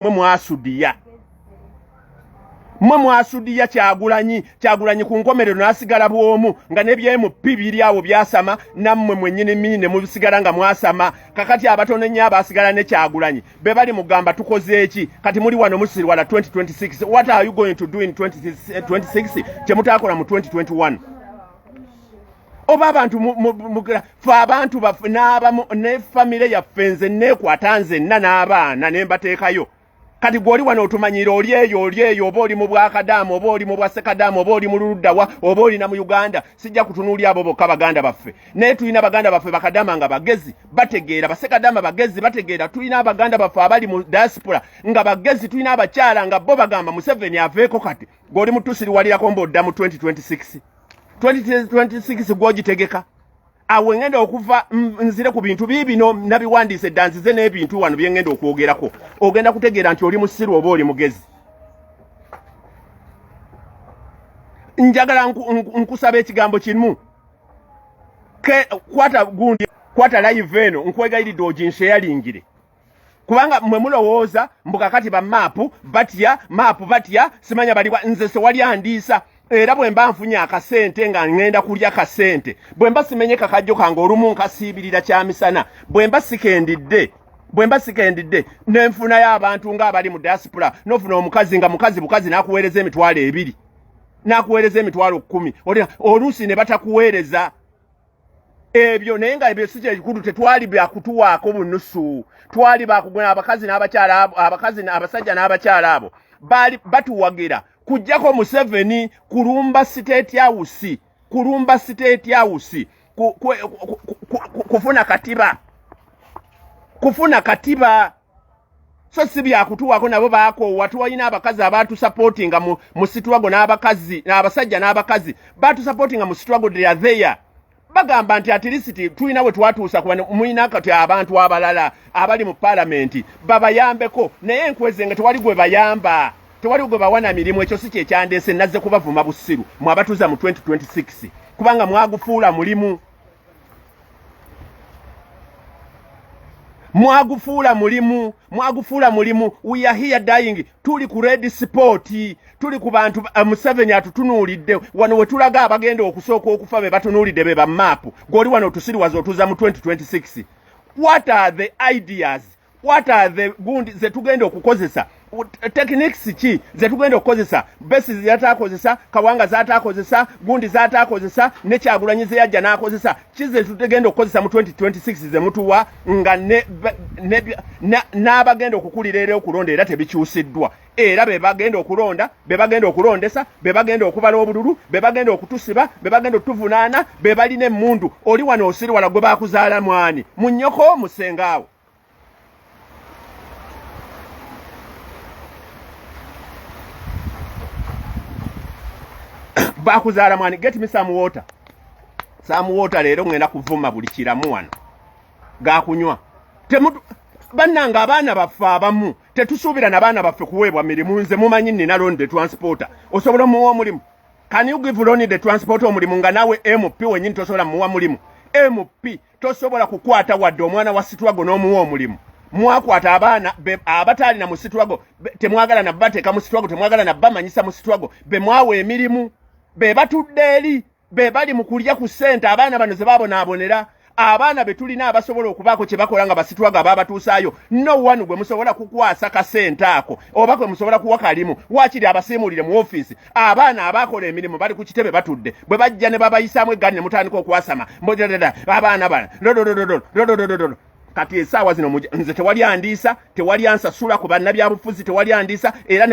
mwe mwasudiya Kyagulanyi ku nkomerero n'asigala bwomu nga NUP biri awo byasama nammwe mwennyini mine mubisigala nga mwasama kakati abatono nnyo abasigala ne Kyagulanyi be bali mugamba tukoze eki kati muli wano musiri wala 2026 what are you going to do in 2026 kyemutakola mu 2021 oba abantu fa abantu n'abamu ne family yaffe nze neekwata nzenna n'abaana ne mbateekayo kati gwoli wano otumanyira oli eyo oba oli mu Bwakadamu oba oli mu Bwasekadamu oba oli mu Luluddawa oba oli na mu Uganda sijja kutunuulya abo bokka baganda baffe naye tulina baganda baffe bakadama nga bagezi bategeera basekadama bagezi bategeera tulina abaganda baffe abali mu diaspora nga bagezi tulina abakyala nga bo bagamba Museveni aveeko kati gwoli mutusiri walirako mbodda mu 2026 gwogitegeka awe ngenda okuva nzire ku bintu bibino nabiwandiise danzize n'ebintu wano bye ngenda okwogerako ogenda kutegeera nti oli musiru oba oli mugezi njagala nkusaba ekigambo kimu kwata live eno nkwegayiridde oginsheyaringire kubanga mwe mulowooza mbukakati ba maapu batya simanya baliwa nze sewali andiisa era bwe mba nfunye akasente nga ngenda kulya akasente bwe mba simenye kakajjo kange olumu nkasiibirira kyamisana bwe mba sikendidde nenfuna y'abantu ng'abali mu diaspora n'ofuna omukazi nga mukazi n'akuweereza emitwalo 2 n'akuweereza emitwalo 10 oluusi ne batakuweereza ebyo naye nga ebyo si kyekikulu tetwali byakutuwaako bunusu twali bakugona abakazi n'abakyala abasajja n'abakyala abo batuwagira kujjako Museveni kulumba state house kufuna katiba so si byakutuwako nabo baakoowa tuwalina abakazi abantu supportinga mu struggle n'abakazi n'abasajja n'abakazi batu supportinga mu struggle they are there bagamba nti at least tulina we twatuusa kuba muyina kati abantu abalala abali mu parliament babayambeko naye enkweze nga tewali gwe bayamba tewali gwe bawana mirimu ekyo si kyekyandeese nazze kubavuma busiru mwabatuuza mu 2026 kubanga mwagufuula mulimu we are here dying tuli ku red sport tuli ku bantu Museveni atutunuulidde wano we tulaga abagenda okusooka okufa be batunuulidde be ba maapu gwoli wano tusiriwaza otuuza mu 2026 what are the ideas what are the gundi ze tugenda okukozesa techniques ki ze tugenda okukozesa besi zatakozesa Kawanga zatakozesa gundi zatakozesa ne Kyagulanyi ze yajja n'akozesa kize tugenda okukozesa mu 2026 ze mutuwa nga n'abagenda okukulira era okulonda era tebikyusiddwa era be bagenda okulonda be bagenda okulondesa be bagenda okubala obululu be bagenda okutusiba be bagenda otuvunaana be balina emmundu oli wano osiri wala gwe bakuzaala mwani munnyoko musengaawo bakuzaala mwani get me some water leero ngenda kuvuma buli kiramu wano gakunywa bannanga abaana baffe abamu tetusuubira n'abaana baffe kuweebwa mirimu nze mumanyi nina loan the transporter osobola muwa omulimu can you give loan the transporter omulimu nga nawe MP wenyini tosobola muwa mulimu MP tosobola kukwata wadde omwana wa Sitwago n'omuwa omulimu mwakwata abaana abataali na mu Sitwago temwagala na bateeka mu Sitwago temwagala na bamanyisa mu Sitwago be mwawe emirimu be batudde eri be bali mu kulya ku ssente abaana bano ze babonaabonera abaana betulina abasobola okubaako kye bakola nga basitwago ababatuusaayo no one gwe musobola kukwasa kasente ako oba gwe musobola kuwa kalimu waakiri abasiimulire mu ofiisi abaana abakola emirimu bali ku kitebe batudde bwe bajja ne babayisaamu eggaali ne mutandika okwasama abaana bana kati esaawa zino nze tewali andiisa tewali ansasula ku bannabyabufuzi tewali andiisa era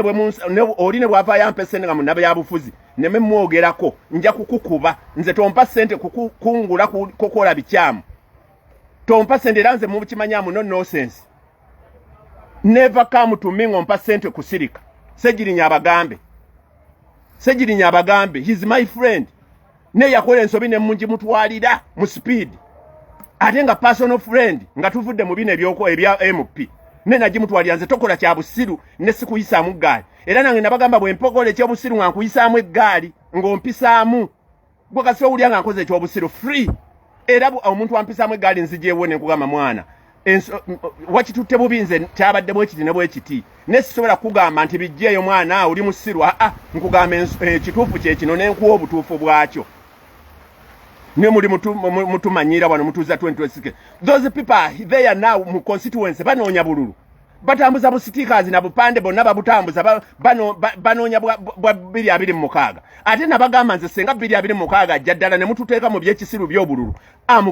oli ne bwava yampa essente nga munnabyabufuzi ne mmwogerako nja kukukuba nze tompa ssente kukungula kukola bikyamu tompa ssente era nze mukimanyaamu no nonsense never come to me ng'ompa ssente kusirika segirinya abagambe he's my friend ne yakola ensobi ne mungimutwalira mu speed ate nga personal friend nga tuvudde mu bino ebya MP ne nagimutwalira nze tokola kya busiru ne sikuyisaamu ggaali era nange nabagamba bwe mpogole ekyobusiru nga nkuyisaamu eggaali ng'ompisaamu gwe kasi owulya nga nkoze ekyobusiru free era omuntu ampisaamu eggaali nzijeewo ne nkugamba mwana wakitutte bubinze kyabadde bwekiti ne bwekiti nesisobola kugamba nti bijjeeyo mwana oli musirwa nkugamba ekituufu kyekino nenkuwa obutuufu bwakyo ne muli mutumanyira wano mutuuza 2026 those people they are now mu constituency banoonya bululu batambuza bu stickers na bupande bonna babutambuza banoonya bwa 226 ate nabagamba nze senga 226 ajja ddala ne mututeeka mu byekisiru by'obululu I'm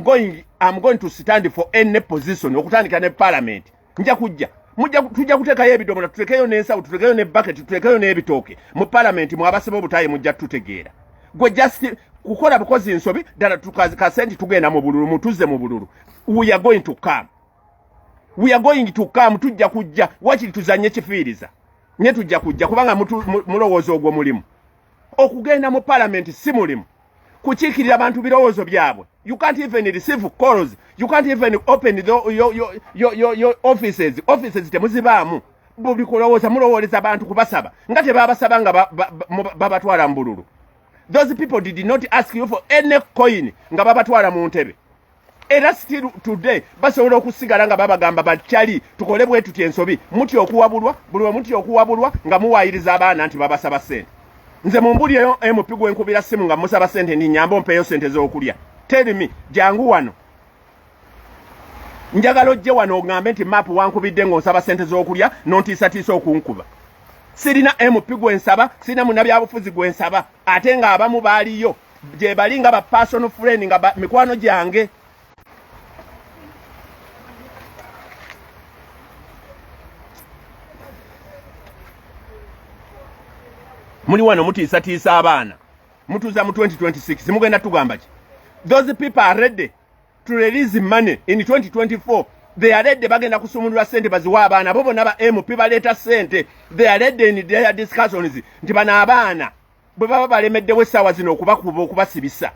going to stand for any position okutandika ne parliament tujja kuteekayo ebidomola tuteekeyo n'ensawo tuteekeyo ne bucket tuteekeyo n'ebitooke mu parliament mwabasaba obutaye mujja tutegeera gwe just kukola bukozi nsobi ddala tukasenti tugenda mu bululu mutuze mu bululu we are going to come tujja kujja wakiri tuzanye kifiiriza nye tujja kujja kubanga mulowoozo ogwo mulimu okugenda mu parliament si mulimu kukiikirira abantu birowoozo byabwe you can't even receive calls you can't even open your offices temuzibaamu buli kulowooza mulowooleza abantu kubasaba nga tebabasaba nga babatwala mu bululu those people did not ask you for any coin nga babatwala mu ntebe era still today basobola okusigala nga babagamba bakyali tukole bwe tuti ensobi muti okuwabulwa buli muti okuwabulwa nga muwaayiriza abaana nti babasaba sente nze mumbulyeyo MP enkubira simu nga musaba sente ndi nyambo mpeyo sente z'okulya tell me jangu wano njagala ojje wano ogambe nti map wankubidde ng'onsaba sente z'okulya nontiisatiisa okunkuba sirina MP ensaba sirina munnabyabufuzi gwensaba ate nga abamu baaliyo gye bali nga ba personal friend nga mikwano gyange muli wano mutiisatiisa abaana mutuuza mu 2026 mugenda tugamba ki those people are ready to release money in 2024 they are ready bagenda kusumulula sente baziwa abaana bo bonna ba MP baleeta sente they are ready in their discussions nti bano abaana bwe baba balemeddewo essaawa zino okubakuba okubasibisa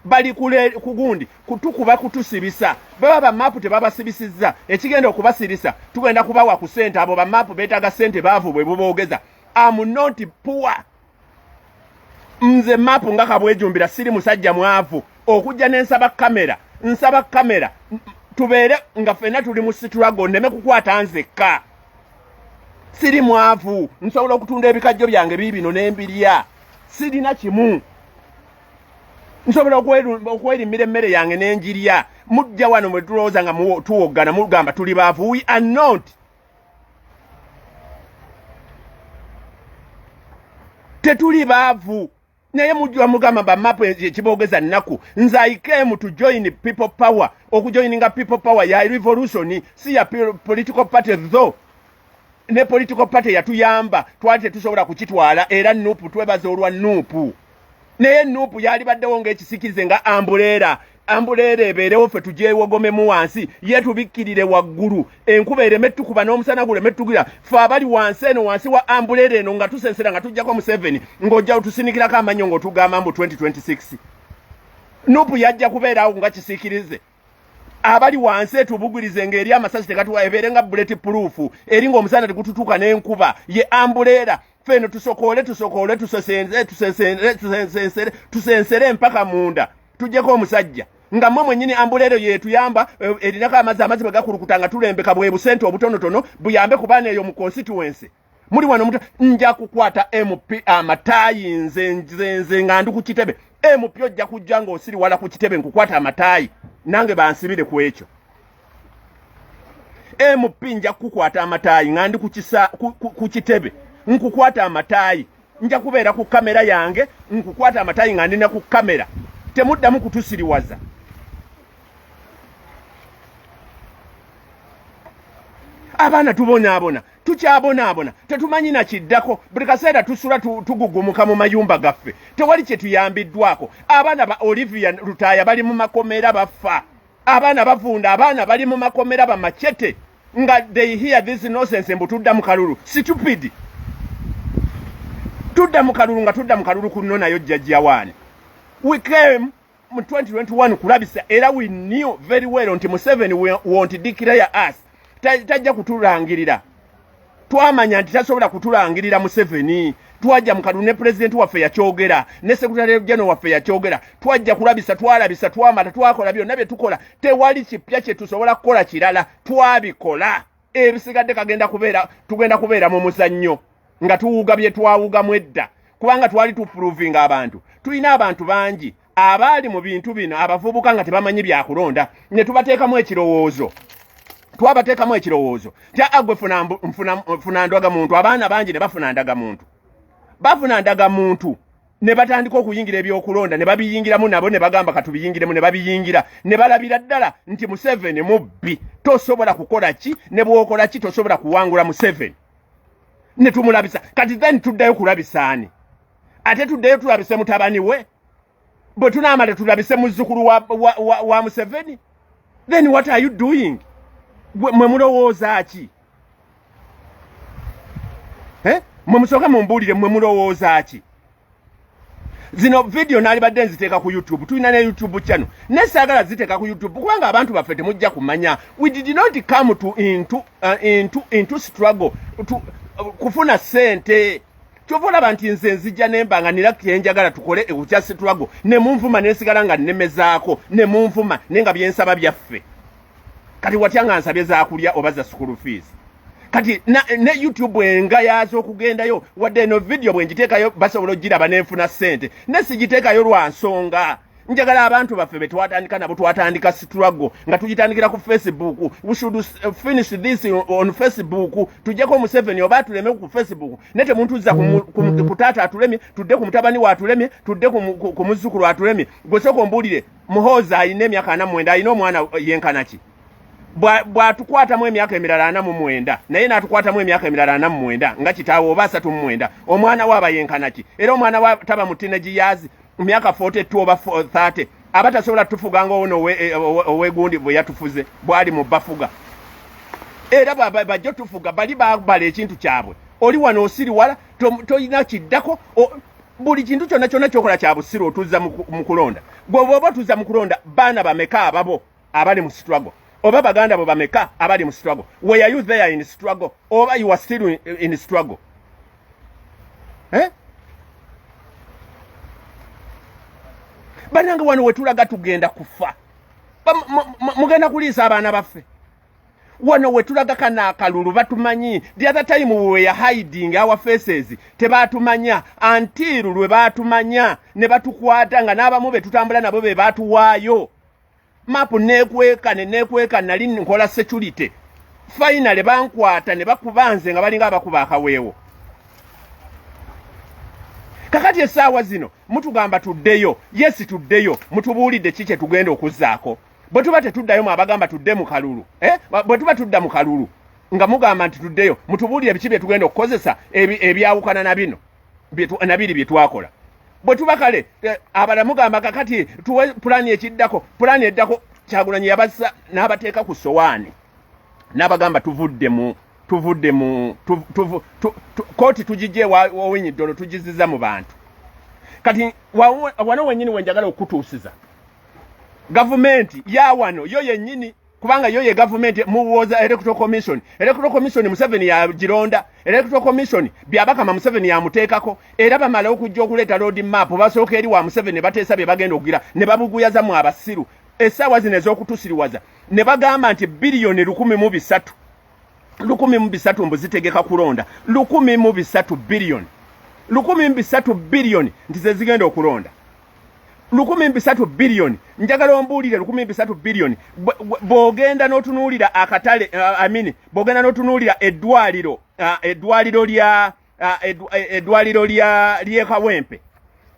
bali kugundi kutukuba kutusibisa baba bamapu tebabasibisizza ekigenda okubasirisa tugenda kubawa ku sente abo bamapu beetaaga sente baavu bwe buboogeza I'm not poor nze mapu nga kabwejumbira siri musajja mwavu okujja n'ensaba kamera tubeere nga ffenna tuli mu struggle ndeme kukwata nzekka siri mwavu nsobola okutunda ebikajjo byange bibino n'embirya sirina kimu nsobola okwerimira emmere yange n'enjirya mujja wano mwe tulowooza nga tuwoggana mugamba tuli baavu we are not tetuli baavu naye mujja mugamba bamapu ekiboogeza nnaku nze I came to join people power okujoininga people power ya revolution si ya political party though ne political party yatuyamba twali tetusobola kukitwala era NUP twebaza olwa NUP naye NUP yali baddewo ng'ekisikirize nga ambuleera ebeerewo ffe tugyewogomemu wansi ye tubikkirire waggulu enkuba ereme tukuba n'omusana guleme tugira ffe abali wansi eno wansi wa ambuleera eno nga tusensera nga tujjako mu 7 ng'ojja tusinikirako amannyo ng'otugamba mbu 2026 NUP yajja kubeerawo nga kisiikirize abali wansi etubugirize ng'eri amasasi tekatuwa ebeere nga bullet proof eri ng'omusana tegututuuka n'enkuba ye ambuleera feno tusokoole tusensere mpaka munda tujjeko omusajja nga mmwe mwennyini ambuleero yetuyamba erinako amazzi bwe gakulukuta nga tulembeka bwe busente obutonotono buyambe ku baana eyo mu constituency muli wano nja kukwata MP amataayi nze nga ndi ku kitebe MP ojja kujja ng'osiri wala ku kitebe nkukwata amataayi nange bansibire ku ekyo MP nja kukwata amataayi nga ndi ku kitebe nkukwata amataayi nja kubeera ku kamera yange nkukwata amataayi nga ndina ku kamera temuddamu kutusiriwaza abaana tubonaabona tukyabonaabona tetumanyi na kiddako buli kaseera tusula tugugumuka mu mayumba gaffe tewali kye tuyambiddwako abaana ba Olivia Lutaaya bali mu makomera bafa abaana bavunda abaana bali mu makomera bamachete nga they hear this nonsense mbu tudda mu kalulu stupid tudda mu kalulu kuno nayo jjajja waani we came mu 2021 kulabisa era we knew very well nti Museveni won't declare us tajja kutulangirira twamanya nti tasobola kutulangirira Museveni twajja mu kalulu ne president waffe yakyogera ne secretary general waffe yakyogera twajja kulabisa twalabisa twamata twakola byonna bye tukola tewali kipya kye tusobola kukola kirala twabikola ebisigadde tugenda kubeera mu muzannyo nga tuwuga bye twawugamu edda kubanga twali tuproving abantu tulina abantu bangi abaali mu bintu bino abavubuka nga tebamanyi byakulonda ne tubateekamu ekirowoozo twabateekamu ekirowoozo tya agwe funa ndwaga muntu abaana bangi ne bafuna ndaga muntu ne batandika okuyingira ebyokulonda ne babiyingiramu nabo ne bagamba katubiyingiremu ne babiyingira ne balabira ddala nti Museveni mubbi tosobola kukola ki ne bwokola ki tosobola kuwangula Museveni ne tumulabisa kati then tuddayo kulabisaani ate tuddayo tulabise mutabani we bwe tunaamala tulabise muzzukulu wa Museveni then what are you doing mwe mulowooza ki mwe musooka mumbuulire mwe mulowooza ki zino video nali badde nziteeka ku YouTube tulina ne YouTube channel nesaagala ziteeka ku YouTube kubanga abantu baffe temujja kumanya we did not come to into struggle to kufuna sente chovola bantu nze nzija nembanga nilaki njagala tukole ekya struggle ne munvuma nesigala nga nnemezaako ne munvuma nenga byensaba byaffe kati watyanga nsabye za kulya obaza school fees kati ne YouTube enga yazo okugendayo wadde no video bwenjiteekayo basobola ogira banenfuna sente nesijiteekayo lwa nsonga njagala abantu baffe betwatandika nabo twatandika struggle nga tujitandikira ku Facebook we should finish this on Facebook tujeko Museveni oba tuleme ku Facebook nete muntu uza kutata atulemi tudde ku mutabani wa atulemi tudde ku muzukuru atulemi gosoko mbulire muhoza ayine myaka na mwenda ayino mwana yenkanaki bwatukwata mu emyaka emirala na mu mwenda naye natukwata mu emyaka emirala na mu mwenda nga kitaawo oba 3 mu mwenda omwana waba yenkanaki era omwana wa taba mu teenage years myaka 42 oba 30 abatasobola tufuganga ono owegundi bwe yatufuze bwali mu bafuga era bajjo tufuga bali babala ekintu kyabwe oli wano osiri wala toyina kiddako buli kintu kyonna kyokola kya busiru otuzza mu kulonda gwe oba tuzza mu kulonda baana bameka ababo abali mu struggle oba baganda bo bameka abali mu struggle were you there in struggle oba you are still in struggle bananga wano wetulaga tugenda kufa mugenda kuliisa abaana baffe wano wetulaga kana akalulu batumanyi the other time we were hiding our faces tebatumanya until lwe batumanya ne batukwata nga n'abamu betutambula nabo be batuwaayo mapu nekweka nali nkola security finally bankwata ne bakubanze nga balinga abakuba akaweewo kakati essaawa zino mutugamba tuddeyo yes tuddeyo mutubuulidde kike tugenda okuzaako bwe tuba tetuddayo mwabagamba tudde mu kalulu bwe tuba tudda mu kalulu nga mugamba nti tuddeyo mutubuulire biki bye tugenda okukozesa ebyawukana na bino nabiri bye twakola bwe tuba kale abala mugamba kakati tuwe pulani ekiddako pulani eddako Kyagulanyi yabassa n'abateeka ku sowaani n'abagamba tuvudde mu kooti tugijje wawenyiddolo tugiziza mu bantu kati wano wennyini wenjagala okutuusiza gavumenti ya wano yo yennyini kubanga yo ye gavumenti muwooza electoral commission Museveni ya gironda electoral commission byabakama Museveni yamuteekako era bamala okujja okuleeta road map basooka eri wa Museveni bateesa bye bagenda okugira ne babuguyaza mu abasiru essaawa zino ez'okutusiriwaza ne bagamba nti biliyoni 1,300 mbuzitegeka kulonda 1,300 biliyoni nti ze zigenda okulonda 1,300 biliyoni njagala ombuulire 1,300 biliyoni bw'ogenda n'otunuulira akatale bw'ogenda n'otunuulira eddwaliro ly'e Kawempe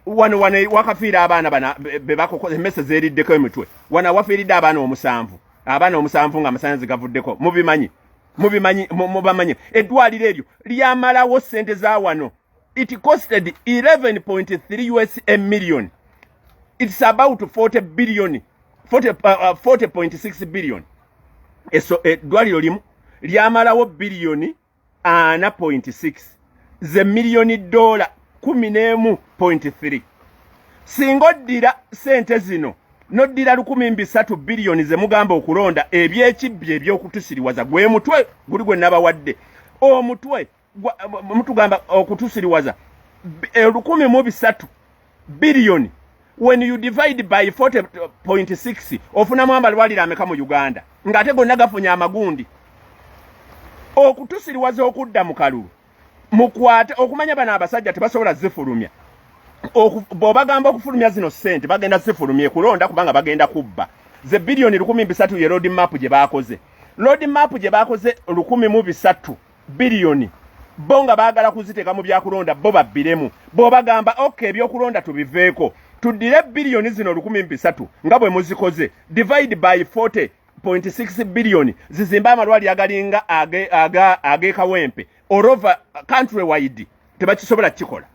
wano wakafiira abaana bana bebako emmese zeeriddeko emitwe wano wafiiridde abaana omusanvu nga amasannyalaze gavuddeko mubamanyi eddwaliro eryo lyamalawo ssente za wano it costed 11.3 US million it's about 40 billion 40.6 billion eso eddwaliro limu lyamalawo biliyoni 4.6 ze miliyoni dola 11.3 singo ddira sente zino noddira 1,300 biliyoni ze mugamba okulonda ebyekibbi ebyokutusiriwaza gwe mutwe guli gwe nabawadde omutwe mutugamba okutusiriwaza 1,300 billion. When you divide by 40.6 ofuna mwamba lwalira ameka mu Uganda ngate gonna gafunya amagundi okutusiriwaza okudda mu kalulu mukwate okumanya bana abasajja tebasobola zifulumya bobagamba okufulumya zino sente bagenda zifulumye kulonda kubanga bagenda kubba ze billion 1,300 ye road map je bakoze 1,300 billion bonga baagala kuziteka mu byakulonda bo babbiremu bobagamba okay byokulonda tubiveeko tudire billion zino 1,300 nga bwe muzikoze divide by 40.6 billion zizimba amalwali agalinga age kawempe all over country wide tebakisobola kikola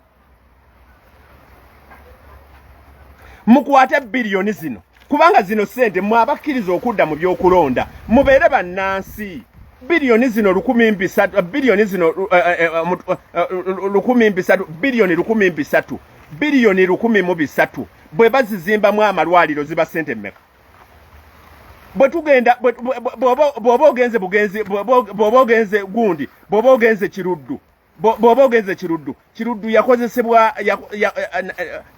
mukwate billion zino kubanga zino sente mwabakiriza okudda mu byokulonda mubeere bannansi billion zino 1,300 billion zino 1,300 billion 1,300 billion 1,300 bwe bazizimba mu amalwaliro ziba sente mmeka bwe tugenda bwoba ogenze bugenzi bwoba ogenze gundi bwoba ogenze kiruddu bwoba ogenze kiruddu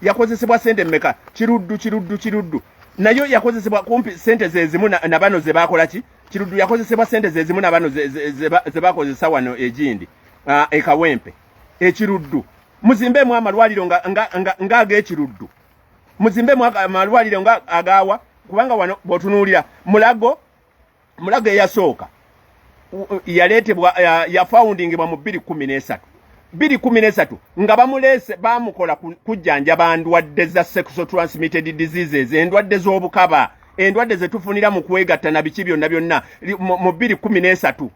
yakozesebwa sente mmeka kiruddu nayo yakozesebwa kumpi sente zezimu na bano ze bakola ki kiruddu yakozesebwa sente zezimu na bano ze bakozesa wano egindi ekawempe ekiruddu muzimbe mu amalwaliro nga ag'ekiruddu muzimbe mu amalwaliro nga agawa kubanga wano botunuulira mulago eyasooka yaletebwa ya foundingibwa mu 2013 nga bamulese bamukola kujjanja ndwadde za sexual transmitted diseases endwadde z'obukaba endwadde zetufunira mu kwegatta na biki byonna mu 2013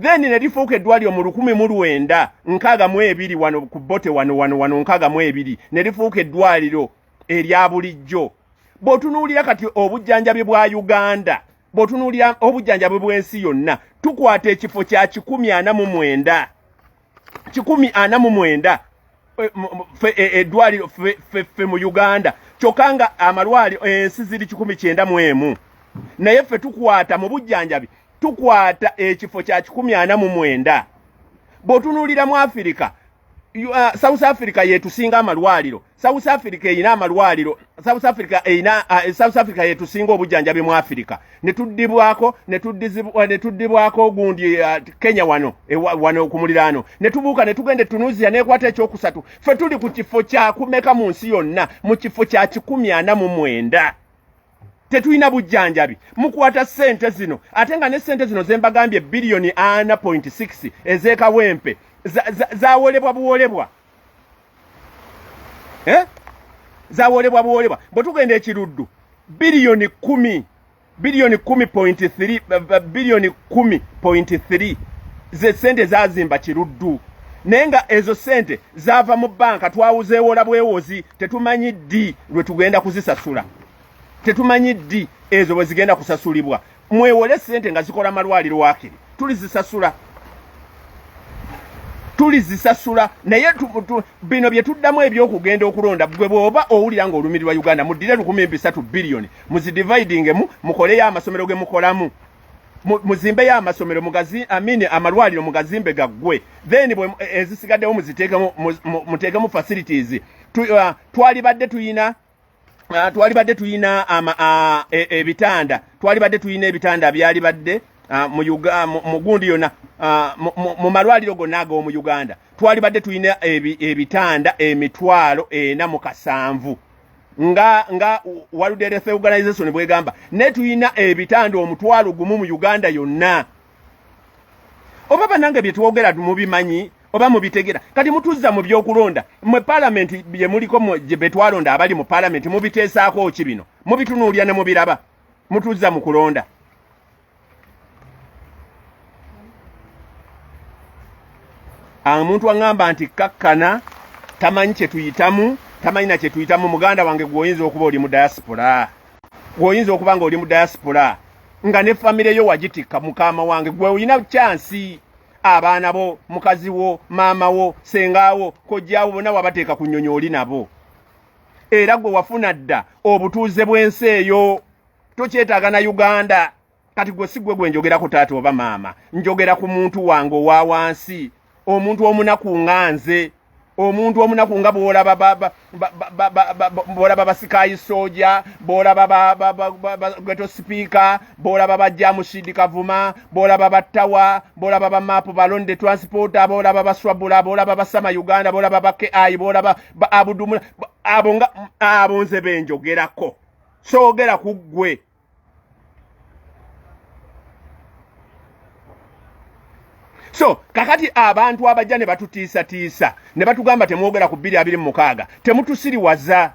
then ne lifuuka eddwaliro mu 1962 wano ku bote wano 62 ne lifuuka eddwaliro erya bulijjo bw'otunuulira kati obujjanjabi bwa Uganda bw'otunuulira obujjanjabi bw'ensi yonna tukwata ekifo kya 149 eddwaliro ffe mu Uganda kyokka nga amalwaliro ensi ziri 191 naye ffe tukwata mu bujjanjabi tukwata ekifo kya 149 bw'otunuulira mu Africa South Africa yetusinga amalwaliro South Africa yetusinga obujjanjabi mu Africa netuddibwako gundi Kenya wano ku muliraano netubuuka netugende Tunisia nekwata ekyokusatu ffe tuli ku kifo kya kumeka mu nsi yonna mu kifo kya 149 tetulina bujjanjabi mukwata sente zino ate nga ne sente zino zembagambye billion 4.6 ezekawempe zawolebwa buwolebwa zawolebwa buwolebwa bwe tugenda ekiruddu billion 10.3 ze sente zazimba kiruddu naye nga ezo sente zava mu banka twawuzeewola bwewozi tetumanyi ddi lwe tugenda kuzisasula tetumanyi ddi ezo bwe zigenda kusasulibwa mwewole sente nga zikola malwaliro wakiri tulizisasula naye bino bye tuddamu ebyokugenda okulonda bwe bwoba owulira nga olumirirwa Uganda muddire 1,300 billion muzidividingemu mukoleyo amasomero ge mukolamu muzimbe ya amasomero amalwaliro mugazimbe gaggwe then bwe ezisigaddewo muteekemu facilities twalibadde tuyina ebitanda byalibadde mu gundi yonna mu malwaliro gonna ag'omu Uganda twalibadde tuyina ebitanda 47,000 nga World Health Organization bwegamba ne tuyina ebitanda 1,000 mu Uganda yonna oba banange bye twogera mubimanyi oba mubitegera kati mutuzza mu byokulonda mwe parliament bye muliko gye twalonda abali mu parliament mubiteesaako ki bino mubitunuulya ne mubiraba mutuzza mu kulonda omuntu angamba nti kakkana tamanyi kye tuyitamu tamanyi na kye tuyitamu muganda wange gwoyinza okuba oli mu diaspora gwoyinza okuba nga oli mu diaspora nga ne famire yo wagitikka mukama wange gwe oyina chansi abaana bo mukazi wo maama wo sengawo kojjaawo bonna wabateeka ku nnyonyi oli nabo era gwe wafuna dda obutuuze bw'ensi eyo tokyetaaga na Uganda kati gwe sigwe gwe njogera ku taata oba maama, njogera ku muntu wange owa wansi, omuntu omunaku nganze, omuntu omunaku nga bwolaba basikayi soja, bwolaba ghetto speaker, bwolaba bajja mushidi kavuma, bwolaba battawa, bwolaba bamapu balonde transporter, bwolaba baswabula, bwolaba basama Uganda, bwolaba BKI, bwolaba abudumula, abo nze benjogerako, soogera ku ggwe. So kakati abantu abajja ne batutiisa ne batugamba temwogera ku 2026 temutusiriwaza.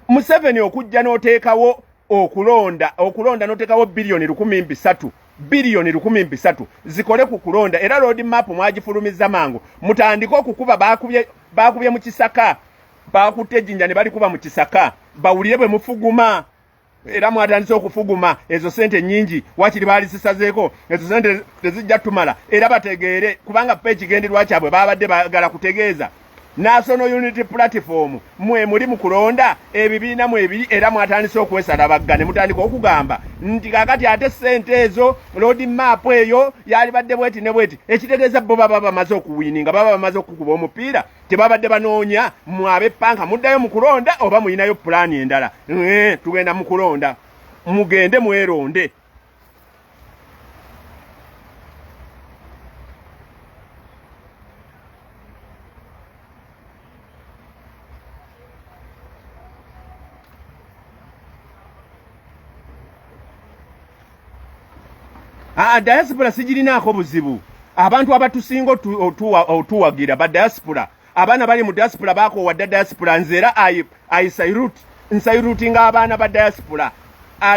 Museveni okujja n'oteekawo okulonda n'oteekawo bilioni 130 zikole ku kulonda, era road map mwagifulumiza mangu mutandika okukuba bakubye mu Kisaka, bakutte ejjinja ne balikuba mu Kisaka bawulire bwe mufuguma. Era mwatandise okufuguma ezo sente nyingi wakiri bali sisazeeko ezo sente tezijja tumala, era bategeere kubanga page genderwa kyabwe babadde bagala kutegeeza National Unity Platform mwe muri mu kulonda ebibiina mu ebiri, era mwatandise okwesala baggane mutandika okugamba nti kakati ate sente ezo road map eyo yali badde bweti ne bweti, ekitegeeza bo baba bamaze okuwininga, baba bamaze okukuba omupiira, tebabadde banoonya mwabe panka muddayo mu kulonda oba muyinayo plan endala. Tugenda mu kulonda, mugende mweronde. Diaspora sigirinaako buzibu. Abantu abatusinga otuwagira ba diaspora, abaana bali mu diaspora bakoowadde diaspora, nzera nsairutinga abaana ba diaspora.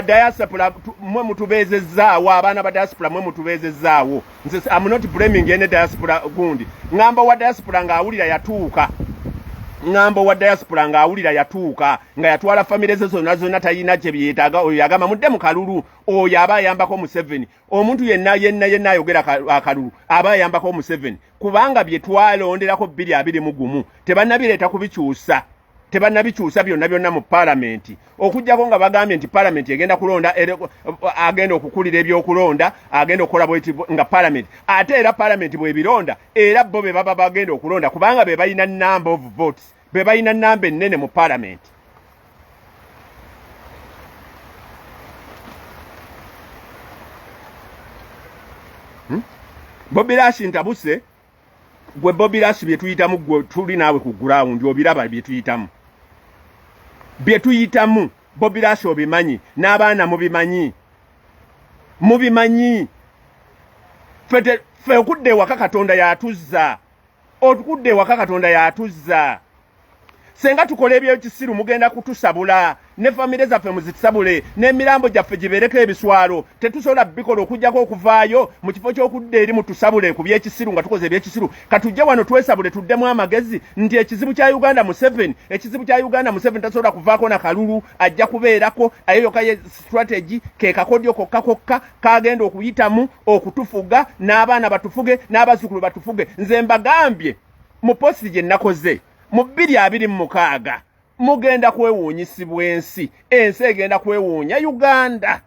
Diaspora mwe mutubeezezzaawo, abaana ba diaspora mwe mutubeezezzaawo. I'm not blaming any diaspora gundi. Ngamba wa diaspora ng'awulira yatuuka. Nga yatwala family ze zonna tayina kye byetaaga, oyo yagamba mudde mu kalulu, oyo aba ayambako Museveni. Omuntu yenna ayogera akalulu aba ayambako Museveni, kubanga bye twalonderako 2021 tebannabireeta kubikyusa. Tebannabikyusa byonna mu parliament, okujjako nga bagambye nti parliament egenda kulonda, agenda okukulira ebyokulonda, agenda okukola bweti nga parliament, ate era parliament bwebironda era bo be baba bagenda okulonda kubanga be balina number of votes, be balina namba ennene mu parliament. Bobby Lash ntabuse, gwe Bobby Lash bye tuyitamu, gwe tuli naawe ku ground obiraba bye tuyitamu. Bobby Lash obimanyi, n'abaana mubimanyi. Fe okudde ewaka Katonda yatuzza, otukudde ewaka Katonda yatuzza. Senga tukola ebyekisiru mugenda kutusabula, ne famire zaffe muzitusabule, n'emirambo gyaffe gibeereko ebiswalo, tetusobola bikola okujjako okuvaayo mu kifo ky'okudda eri mutusabule ku byekisiru nga tukoze ebyekisiru. Katujje wano twesabule tuddemu amagezi nti ekizibu kya Uganda Museveni tasobola kuvaako na kalulu, ajja kubeerako ayoyoka ye strategy ke kakodyo kokka kagenda okuyitamu okutufuga, n'abaana batufuge, n'abazzukulu batufuge. Nze mbagambye mu posti gye nakoze mu 2026 mugenda kwewuunyisibwa ensi egenda kwewuunya Uganda,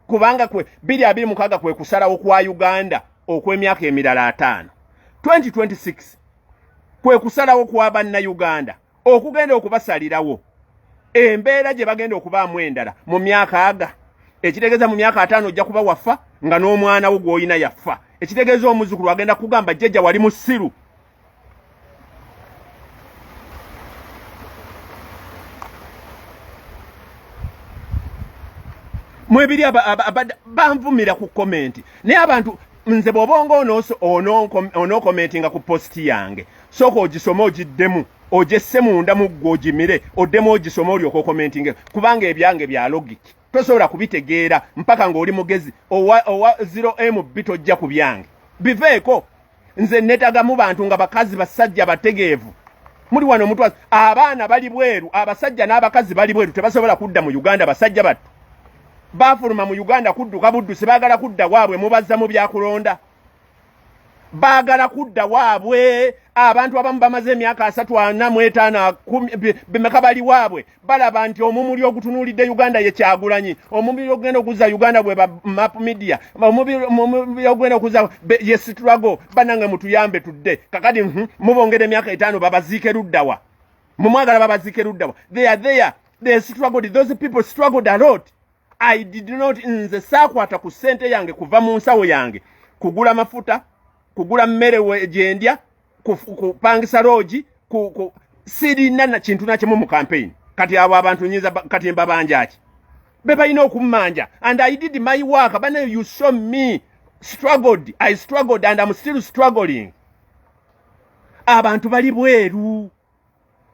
kubanga 2026 kwe kusalawo kwa Uganda okw'emyaka emirala 5. 2026 kwe kusalawo kwa banna Uganda okugenda okubasalirawo embeera gye bagenda okubaamu endala mu myaka aga. Ekitegeeza mu myaka 5 ojja kuba wafa nga n'omwana wo gw'olina yafa. Ekitegeeza omuzzukulu agenda kugamba jjajja wali musiru. Mwebiri banvumira ku comment. Naye abantu nze bw'obonga ono commentinga ku posti yange, sooka ogisome ogiddemu, ogesse munda mu ggwe ogimire, oddemu ogisome olyoka commentinge, kubanga ebyange bya logic. Tosobola kubitegeera mpaka ng'oli mugezi. Owa 0MB tojja ku byange. Biveeko. Nze netagamu bantu nga bakazi basajja bategeevu. Muri wano mutwazi abaana bali bweru, abasajja n'abakazi bali bweru tebasobola kudda mu Uganda. Basajja battu bafuluma mu Uganda kudduka buddusi, baagala kudda waabwe mubazza mu byakulonda. bagala kudda waabwe abantu abamu bamaze emyaka 3 bemeka bali waabwe balaba nti omumuli ogutunuulidde Uganda ye Kyagulanyi omumuli ogenda okuza Uganda bwe ba NUP Mediya omumuli ogenda okuza ye struggle banange mutuyambe tudde kakati mubongere emyaka 5 babaziike luddawa mumwagala babaziike luddawa they are there they struggled those people struggled a lot I did not nze saakwata ku ssente yange kuva mu nsawo yange kugula mafuta kugula mmere gyendya kupangisa roji sirina na kintu nakimu mu campaign kati abo abantu nyiza kati mbabanja ki be balina okummanja and I did my work but you saw me struggled I struggled and I'm still struggling abantu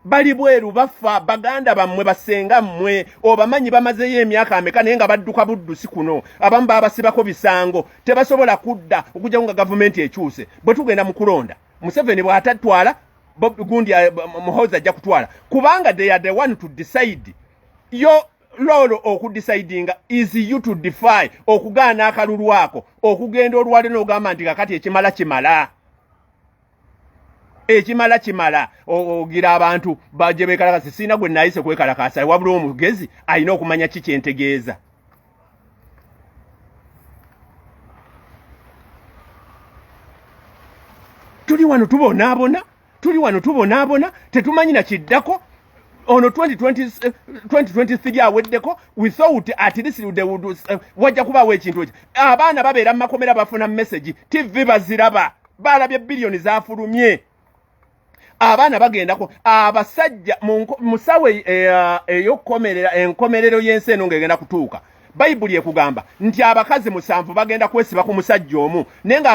bali bweru bafa baganda bammwe basenga mmwe obamanyi bamazeyo emyaka ameka naye nga badduka buddusi kuno abamu babasibako bisango tebasobola kudda okujja nga gavumenti ekyuse bwe tugenda mu kulonda Museveni bw'atatwala gundi Muhoozi ajja kutwala kubanga they are the one to decide yo lolo okudecidinga is you to defy okugaana akalulu ako okugenda olwale n'ogamba nti kakati ekimala ogira abantu baje bekalakasa sina gwe nayise kwekalakasa wabula omugezi alina okumanya kiki entegeeza tuli wano tubonaabona tetumanyi na kiddako ono 2023 aweddeko without at least they would wajja kubawo ekintu ekyo abaana babeera mu makomera bafuna message TV baziraba balabye billioni zafulumye abaana bagendako abasajja musawe eyokomerera enkomerero y'ensi eno ngegenda kutuuka Bayibuli ekugamba nti abakazi 7 bagenda kwesiba ku musajja omu nenga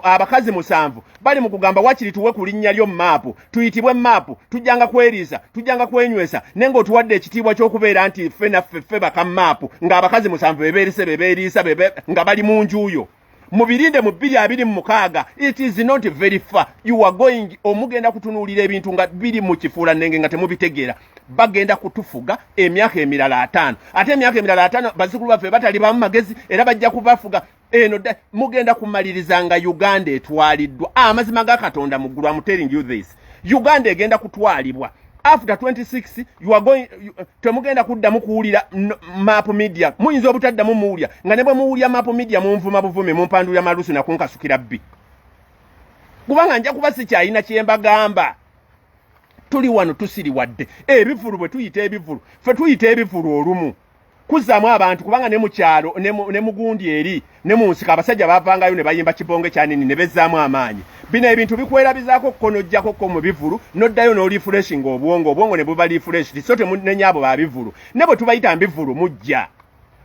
abakazi 7 bali mu kugamba wakiri tuwe ku linnya lyo mapu tuyitibwe mapu tujjanga kweriza tujjanga kwenywesa nenga otuwadde ekitiibwa ky'okubeera nti ffe baka mapu nga abakazi 7 bebeerisa nga bali mu njuyo mubirinde mu 226 it is not very far you are going omugenda kutunuulira ebintu nga biri mu kifuula nenge nga temubitegeera bagenda kutufuga emyaka emirala 5 ate emyaka emirala 5 bazikulu baffe batali ba magezi era bajja kubafuga eno mugenda kumaliriza nga Uganda etwaliddwa amazima ga Katonda mu ggulu I'm telling you this Uganda egenda kutwalibwa after 26 you are going temugenda kuddamu kuwulira NUP Mediya muyinza obutaddamu muwulya nga ne bwe muwulya NUP Mediya munvuma buvume mumpandulya malusu nakunkasukira bbi kubanga nja kuba sikyalina kyembagamba tuli wano tusiri wadde ebivulu bwe tuyita ebivulu fe tuyita ebivulu olumu kuzaamu abantu kubanga ne mu kyalo ne mugundi eri ne mu nsika abasajja bavangayo ne bayimba kibonge kyanini ne bezzaamu amaanyi bino ebintu bikwerabizaako konojjako ko mu bivulu noddayo n'olifreshinga obwongo ne buba refresh so temunenyaabo ba bivulu ne bwe tubayita mbivulu mujja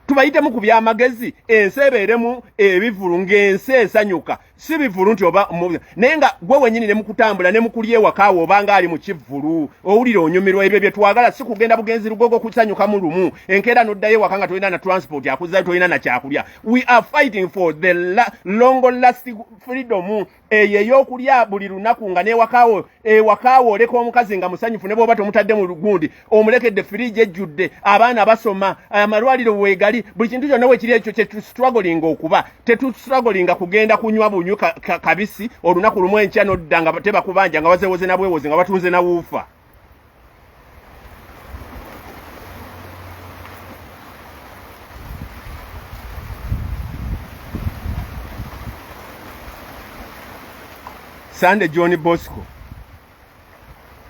tubayitemu ku byamagezi ensi ebeeremu ebivulu ng'ensi esanyuka si bivulu nti oba naye nga gwe wennyini ne mukutambula ne mukulya ewakaawo obanga ali mu kivulu owulira onyumirwa ebyo bye twagala si kugenda bugenzi lugogo kusanyuka mu lumu enkeera n'oddayo ewaka nga tolina na transport akuzzayo tolina na kyakulya we are fighting for the long lasting freedom eyo ey'okulya buli lunaku nga ewakaawo oleka omukazi nga musanyufu ne bw'oba tomutadde mu lugundi omulekedde firiji ejjudde abaana basoma amalwaliro weegali buli kintu kyonna wekiri ekyo kyetustruggling okuba tetustrugglinga kugenda kunywa bunywa kabisi olunaku lumu enkya nodda nga tebakubanja nga bazewoze na bwewoze nga batunze na wuufa Sande John Bosco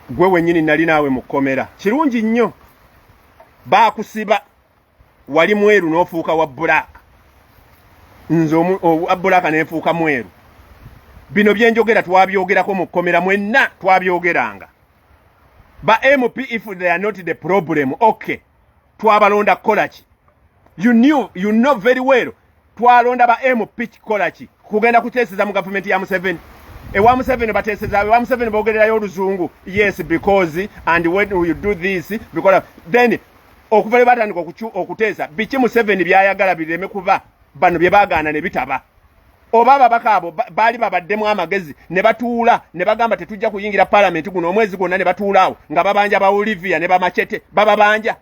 gwe wennyini nali naawe mu kkomera kirungi nnyo baakusiba wali mweru n'ofuuka wa black nze wa black n'enfuuka mweru bino byenjogera twabyogerako mu kkomera mwenna twabyogeranga ba MP if they are not the problem okay twabalonda kukola ki you know very well twalonda ba MP kikola ki kugenda kuteeseza mu gavumenti ya Museveni ewa Museveni bateeseza ewa Museveni bogererayo oluzungu yes because and when you do this because then okuvale batandika okuteesa biki Museveni byayagala bireme kuba bano bye baagaana ne bitaba oba ababaka abo baali babaddemu amagezi ne batuula ne bagamba tetujja kuyingira parliament guno omwezi gwonna ne batuulaawo nga babanja ba Olivia ne bamachete bababanja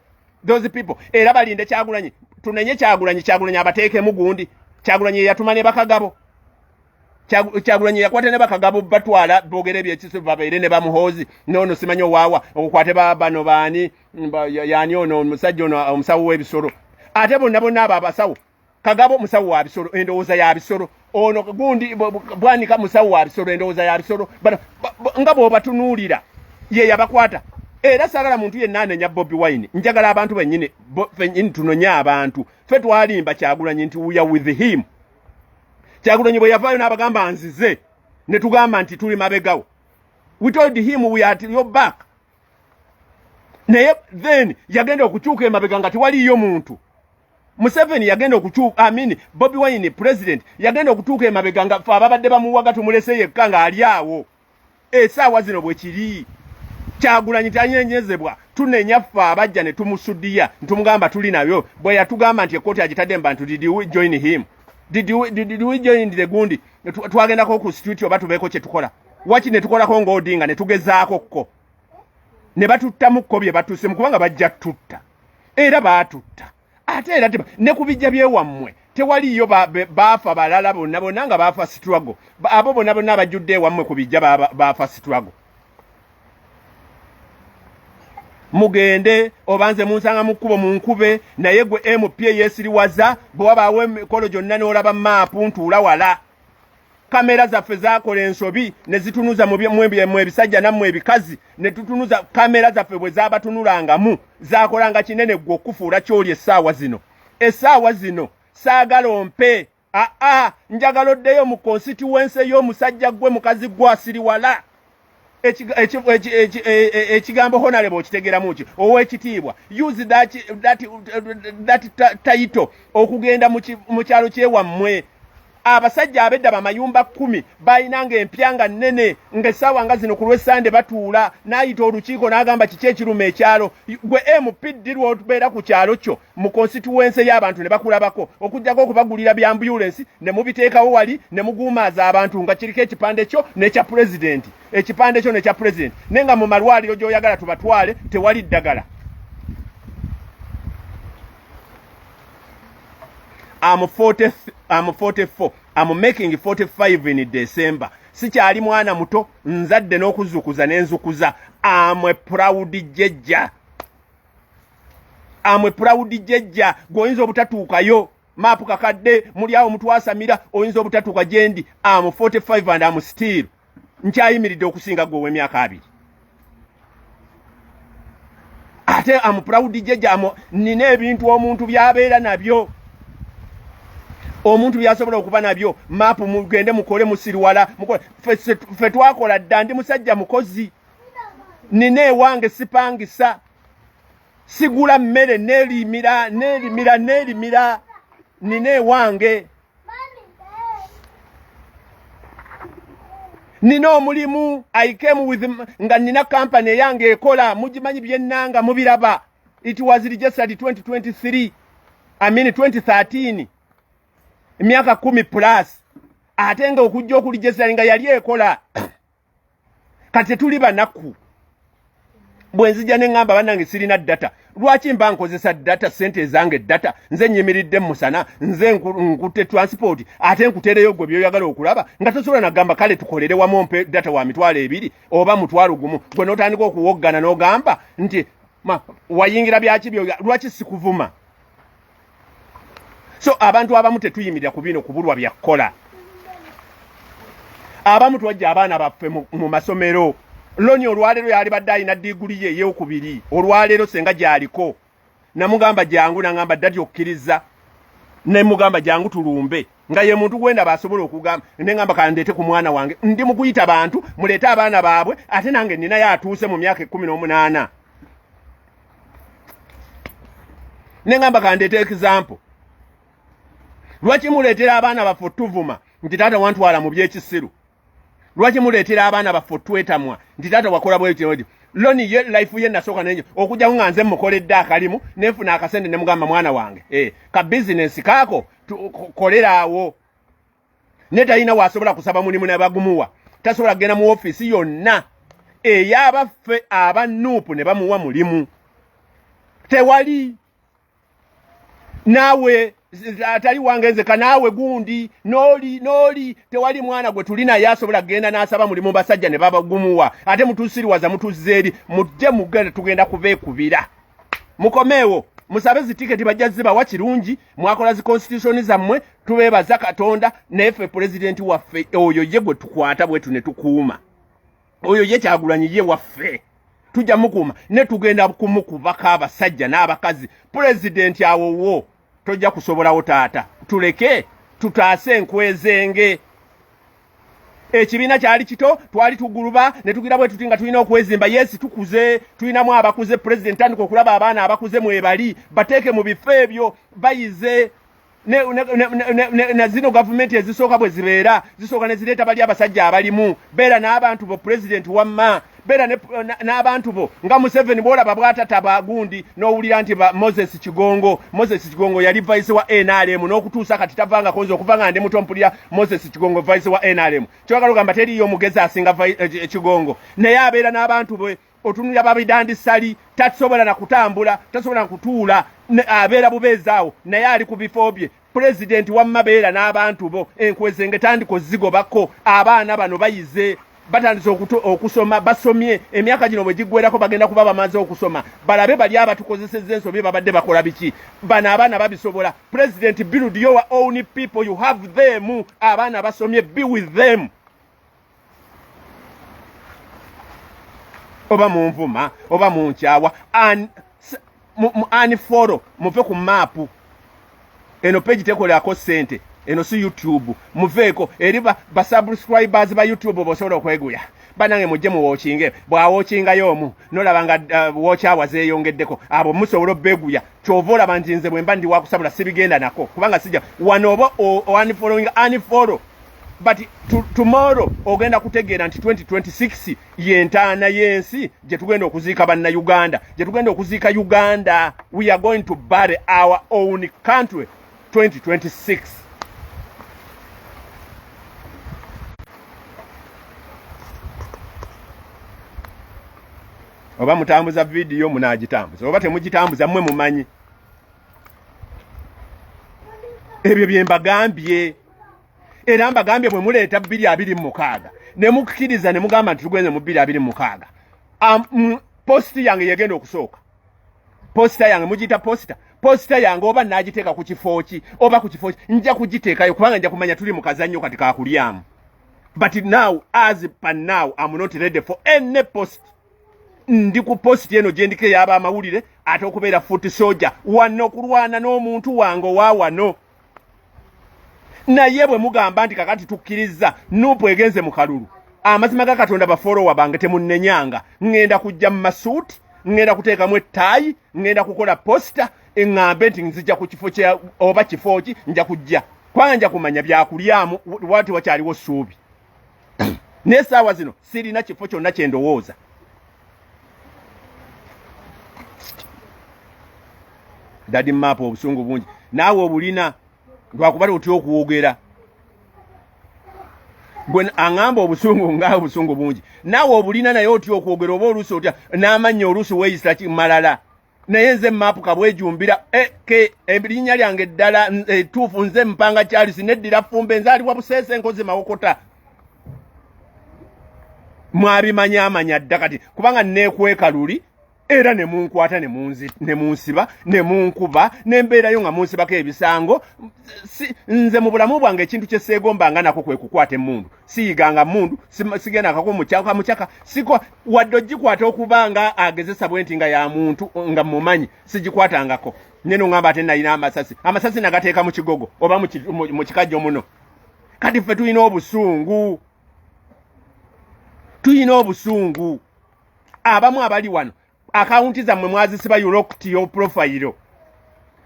those people era balinde Kyagulanyi tunenye Kyagulanyi abateekemu gundi Kyagulanyi yatumane bakagabo Kyagulanyi yakwata ne bakagabo batwala bogere byekiso babeere ne bamuhozi nono simanyo wawa okukwate bano bani yani ono omusajja ono omusawo w'ebisolo ate bonna abo abasawo kagabo musawo wa bisolo endowooza ya bisolo ono gundi bwanika musawo wa bisolo endowooza ya bisolo nga bw'obatunuulira ye yabakwata era sagala muntu yenna anenya Bobi Wine njagala abantu bennyini tunonye abantu ffe twalimba Kyagulanyi nti we are with him. Kyagulanyi bwe yavaayo n'abagamba nzize ne tugamba nti tuli mabegawo. We told him we are at your back. Naye then yagenda okukyuka emabega nga tewaliyo muntu. Museveni yagenda okukyuka Bobi Wine president yagenda okutuuka emabega nga fe ababadde bamuwaga tumulese yekka ng'ali awo. Essaawa zino bwe kiri. Kyagulanyi tanyenyezebwa tunenya ffe abajja ne tumusudiya ntumugamba tuli nayo bwe yatugamba nti ekkooti agitadde mbantu did we join him? Did we join the gundi? Twagendako ku street oba tubeeko kye tukola. Waki ne tukolako ng'Odinga ne tugezaako kko. Ne batuttamu kko bye batuuse mu kubanga bajja tutta. Era baatutta. Ate era ne ku bijja byewammwe tewaliyo baafa balala bonna nga baafa struggle. Abo bonna abajjudde ewammwe ku bijja baafa struggle. Mugende obanze munsanga mu kkubo mu nkube naye gwe MP yeesiriwaza bwe wabaawo emikolo gyonna n'olaba maapu ntuula wala. Kamera zaffe zaakola ensobi ne zitunuza mu ebisajja nammwe ebikazi ne tutunuza kamera zaffe bwe zaabatunulangamu zaakolanga kinene gwe okufuula ky'oli essaawa zino. Essaawa zino saagala ompe njagala oddeyo mu constituency y'omusajja gwe mukazi gwe asiriwala. Ekigambo honorable okitegeramu ki ow'ekitiibwa use that title okugenda mu kyalo kyewammwe. Abasajja abedda bamayumba 10 bayinanga empyanga nnene ng'essaawa nga zino ku lw'essande batuula n'ayita olukiiko n'agamba kiki ekiruma ekyalo. Gwe MP ddirwa otubeera ku kyalo kyo mu constituency y'abantu ne bakulabako okujjako okubagulira bya ambulance ne mubiteekawo wali ne muguumaaza abantu nga kiriko ekipande kyo n'ekya pulezidenti ekipande kyo n'ekya pulezidenti naye nga mu malwaliro gy'oyagala tubatwale tewali ddagala. I'm 44. I'm making 45 in December. Sikyali mwana muto nzadde n'okuzukuza n'enzukuza. I'm a proud jejja. Goyinza obutatuukayo. Maapu kakadde muli awo mutwasamira oyinza obutatuuka gyendi. I'm 45 and I'm still. Nkyayimiridde okusinga gwe w'emyaka 2. Ate I'm proud jejja nina ebintu omuntu by'abeera nabyo. Omuntu byasobola okuba nabyo maapu mugende mukole musiriwala ffe twakola dda ndi musajja mukozi nina ewange sipangisa sigula mmere neerimira nina ewange nina omulimu I came with nga nina kampani eyange ekola mugimanyi byennanga mubiraba. It was registered 2013 emyaka 10 plus ate nga okujja okuligesera nga yali ekola kati tuli banaku bwe nzija ne ngamba bannange sirina data. Lwaki mba nkozesa data sente zange data nze nyimiridde musana nze nkute transport ate nkutereyo gwe byoyagala okulaba nga tosobola nagamba kale tukolere wamu mpe data wa mitwalo 2 oba mutwalo gumu gwe n'otandika okuwoggana n'ogamba nti wayingira byaki byo lwaki sikuvuma. So abantu abamu tetuyimirira ku bino kubulwa byakola. Abamu twajja abaana baffe mu masomero. Loni olwaleero yali badde alina diguli ye ey'okubiri. Olwaleero senga gyaliko. Namugamba jangu nangamba ddati okkiriza. Ne mugamba jangu tulumbe. Nga ye muntu gwenda basobola okugamba. Ne ngamba kandeete ku mwana wange. Ndi mu kuyita bantu muleete abaana baabwe ate nange nina yatuuse mu myaka 18. Ne ngamba kandeete example. Lwaki muleetera abaana baffe tuvuma nti taata wantwala mu byekisiru? Lwaki muleetera abaana baffe twetamwa nti taata wakola bwekyo? Loni ye life ye nasooka nenyo okujja nga nze mukoledde akalimu nefuna akasente ne mugamba mwana wange ka business kaako koleraawo. Ne talina wasobola kusaba mulimu ne bagumuwa. Tasobola kugenda mu office yonna ey'abaffe aba NUP ne bamuwa mulimu. Tewali. Naawe atali wangenze kanawe gundi noli tewali mwana gwe tulina yasobola genda nasaba mulimu basajja ne baba gumuwa ate mutusiriwaza mutuzeri mujje mugenda tugenda kubeekubira mukomeewo musabe zitiketi bajjaziba wakirungi mwakola zi constitution zammwe tubebaza Katonda nefe president waffe oyo ye gwe tukwata bwetu ne tukuuma oyo ye Kyagulanyi ye waffe tujja mukuma ne tugenda kumukubako abasajja n'abakazi president awowo tojja kusobolawo taata tuleke tutaase enkwezenge ekibiina kyali kito twali tuguluba ne tugira bwe tutinga tulina okwezimba yesi tukuze tulinamu abakuze president andiko okulaba abaana abakuze mwebali bateeke mu bifo ebyo bayize ne zino government ezisooka bwe zibeera zisooka ne zireeta bali abasajja abalimu beera n'abantu bo president wamma beera n'abantu bo nga Museveni bwolaba bwatata bagundi n'owulira nti Moses Kigongo yali vice wa NRM n'okutuusa kati tavanga konza okuva nga ndi muto mpulira Moses Kigongo vice wa NRM kyogala ogamba teriyo omugezi asinga Kigongo naye abeera n'abantu bwe otunulira babidandi sali tasobola na kutambula tasobola na kutuula abeera bubeezaawo naye ali ku bifo bye president wammabeera n'abantu bo enkwezenge tandiko zigobako abaana bano bayize batandise okusoma basomye emyaka gino bwe giggwerako bagenda kuba bamaze okusoma balabe bali abatukozesezza ensobi babadde bakola biki bano abaana babisobola president build your own people you have them abaana basomye be with them oba munvuma oba munkyawa unfollow muve ku mapu eno page tekolako sente eno si YouTube muveeko eri ba subscribers ba YouTube bosobola okweguya banange mujje mu watchinge bwa watchinga yomu nolaba nga watch hours eyongeddeko abo musobola beguya kyovola banjinze bwe mbandi wakusabula sibigenda nako kubanga sija wanoba unfollow but tomorrow ogenda kutegeera nti 2026 yentaana yensi je tugenda okuziika banna Uganda je tugenda okuziika Uganda we are going to bury our own country 2026 oba mutambuza video munagitambuza oba temugitambuza mmwe mumanyi ebyo byembagambye era mbagambye bwe muleeta 226 ne mukkiriza ne mugamba nti tugende mu 226 posti yange yegenda okusooka posta yange mugita posta yange oba nagiteeka ku kifooki oba ku kifooki nja kugiteekayo kubanga nja kumanya tuli mu kazannyo kati kakulyamu but now as per now I'm not ready for any post ndi ku post eno gyendike yaba amawulire ate okubeera foot soldier wano kulwana n'omuntu wange wa wano naye bwe mugamba nti kakati tukkiriza NUP egenze mu kalulu amazima ga Katonda ba follower bange temunnenyanga ngenda kujja mu masuuti ngenda kuteekamu ettaayi ngenda kukola posta eŋŋambe nti nzija ku kifo kya oba kifooki nja kujja kwanja kumanya byakulyamu wati wakyaliwo ssuubi n'essaawa zino sirina kifo kyonna kye ndowooza dadi map obusungu bungi naawe obulina lwakubala otya okuwogera gwe aŋŋamba obusungu nga obusungu bungi naawe obulina naye otya okwogera oba oluusi otya n'amanya oluusi weeyisira malala naye nze maapu kabwejumbira erinnya lyange eddala ettuufu nze Mpanga Charles neddira Fumbe nzaalibwa Buseese nkoze Mawokota mwabimanyamanya dda kati kubanga neekweka luli era ne munkwata ne munsiba ne munkuba nembeerayo nga munsibako ebisango nze mu bulamu bwange ekintu kye seegombanga nako kwe kukwata emmundu siyiganga mmundu sigenda akako mukyaka siko wadde ogikwata okubanga agezesa bwenti nga ya muntu nga mumanyi sigikwatangako neno ngamba ate nalina amasasi nagateeka mu kigogo oba mu kikajjo muno kati ffe tulina obusungu abamu abali wano akaunti zammwe mwazisiba locked yo profile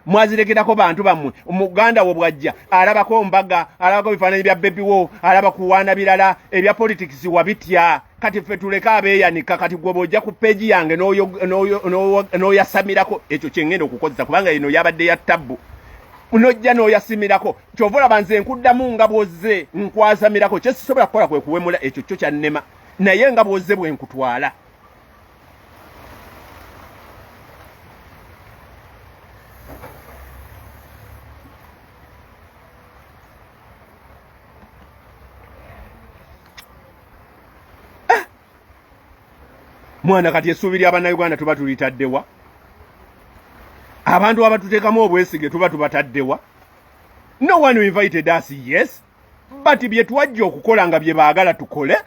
mwazirekerako bantu bammwe omuganda wo bwajja alabako mbaga alabako bifaananyi bya baby wo alaba kuwaana birala ebya politics wabitya kati ffe tuleka abeeyanika kati gwe bw'ojja ku peegi yange n'oyasamirako ekyo kyengenda okukozesa kubanga eno yabadde ya tabbu nojja n'oyasimirako kyova olaba nze nkuddamu nga bw'ozze nkwasamirako kye sisobola kukola kwe kuwemula ekyo kyo kyannema naye nga bw'ozze bwe nkutwala mwana kati essuubiri abannayuganda tuba tulitaddewa abantu abatuteekamu obwesige tuba tubataddewa no one invited us yes but bye twajja okukola nga bye baagala tukole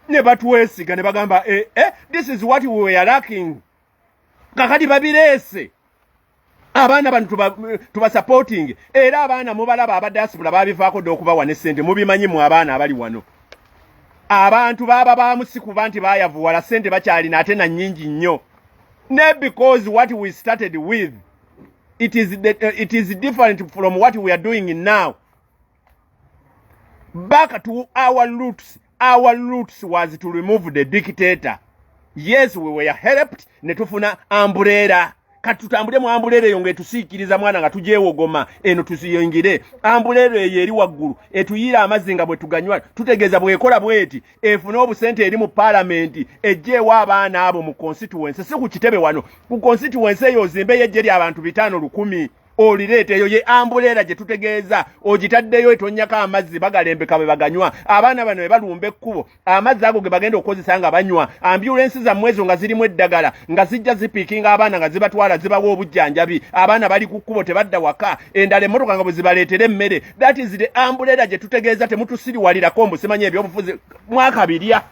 ne batwesiga ne bagamba this is what we were lacking kakati babireese abaana bano tuba supporting era abaana mubalaba aba diaspora babivaako dde okubawa ne ssente mubimanyi mu abaana abali wano abantu baba bamusikuba nti bayavuwala ssente bakyalina ate na nnyingi nnyo ne because what we started with it is different from what we are doing now. Back to our roots was to remove the dictator. Yes, we were helped netufuna umbrella katutambule mu umbrella yonge tusikiriza mwana nga tujewo goma eno tusiyongire umbrella yeri waggulu etuyira amazinga bwe tuganywa tutegeza bwekola bweti efuna obusente eri mu parliament ejewa abaana abo mu constituency si ku kitebe wano ku constituency eyo zimbe yejeri abantu 5,100 olirete eyo ye umbrella je tutegeeza ogitaddeyo etonyaka amazzi bagalembeka bwe baganywa abaana bano balumbe ekkubo amazzi ago ge bagenda okozesa nga banywa ambulance za mwezo nga zirimu eddagala nga zijja zipikinga abaana nga zibatwala zibawo obujjanjabi abaana bali ku kkubo tebadda waka endala emmotoka nga bwe zibaleetera emmere that is the umbrella je tutegeeza temutusiriwalirako mbusimanyi ebyobufuzi mwaka birya